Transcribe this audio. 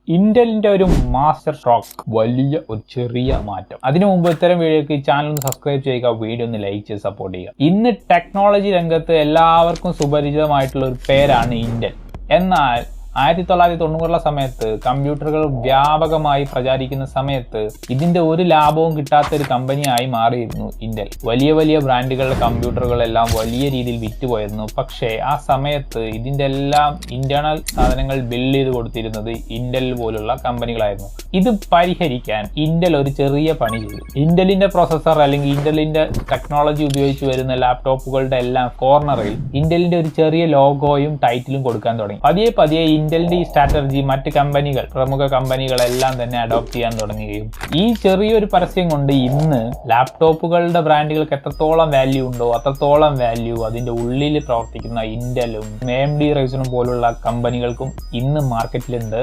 ഇന്റലിന്റെ ഒരു master stroke, വലിയ ഒരു ചെറിയ മാറ്റം. അതിനു മുമ്പ് ഇത്തരം വീഡിയോക്ക് ഈ ചാനൽ ഒന്ന് സബ്സ്ക്രൈബ് ചെയ്യുക, വീഡിയോ ഒന്ന് ലൈക്ക് ചെയ്ത് സപ്പോർട്ട് ചെയ്യുക. ഇന്ന് ടെക്നോളജി രംഗത്ത് എല്ലാവർക്കും സുപരിചിതമായിട്ടുള്ള ഒരു പേരാണ് ഇന്റൽ. എന്നാൽ 1990 സമയത്ത് കമ്പ്യൂട്ടറുകൾ വ്യാപകമായി പ്രചാരിക്കുന്ന സമയത്ത് ഇതിന്റെ ഒരു ലാഭവും കിട്ടാത്ത ഒരു കമ്പനിയായി മാറിയിരുന്നു ഇന്റൽ. വലിയ വലിയ ബ്രാൻഡുകളുടെ കമ്പ്യൂട്ടറുകളെല്ലാം വലിയ രീതിയിൽ വിറ്റുപോയിരുന്നു. പക്ഷേ ആ സമയത്ത് ഇതിന്റെ എല്ലാം ഇന്റേണൽ സാധനങ്ങൾ ബിൽഡ് ചെയ്ത് കൊടുത്തിരുന്നത് ഇന്റൽ പോലുള്ള കമ്പനികളായിരുന്നു. ഇത് പരിഹരിക്കാൻ ഇന്റൽ ഒരു ചെറിയ പണി ചെയ്തു. ഇന്റലിന്റെ പ്രോസസർ അല്ലെങ്കിൽ ഇന്റലിന്റെ ടെക്നോളജി ഉപയോഗിച്ച് വരുന്ന ലാപ്ടോപ്പുകളുടെ എല്ലാം കോർണറിൽ ഇന്റലിന്റെ ഒരു ചെറിയ ലോഗോയും ടൈറ്റിലും കൊടുക്കാൻ തുടങ്ങി. പതിയെ പതിയെ ഇന്റലിന്റെ ഈ സ്ട്രാറ്റജി മറ്റ് കമ്പനികൾ, പ്രമുഖ കമ്പനികളെല്ലാം തന്നെ അഡോപ്റ്റ് ചെയ്യാൻ തുടങ്ങുകയും ഈ ചെറിയൊരു പരസ്യം കൊണ്ട് ഇന്ന് ലാപ്ടോപ്പുകളുടെ ബ്രാൻഡുകൾക്ക് എത്രത്തോളം വാല്യൂ ഉണ്ടോ അത്രത്തോളം വാല്യൂ അതിന്റെ ഉള്ളിൽ പ്രവർത്തിക്കുന്ന ഇന്റലും AMD റൈസനും പോലുള്ള കമ്പനികൾക്കും ഇന്ന് മാർക്കറ്റിലുണ്ട്.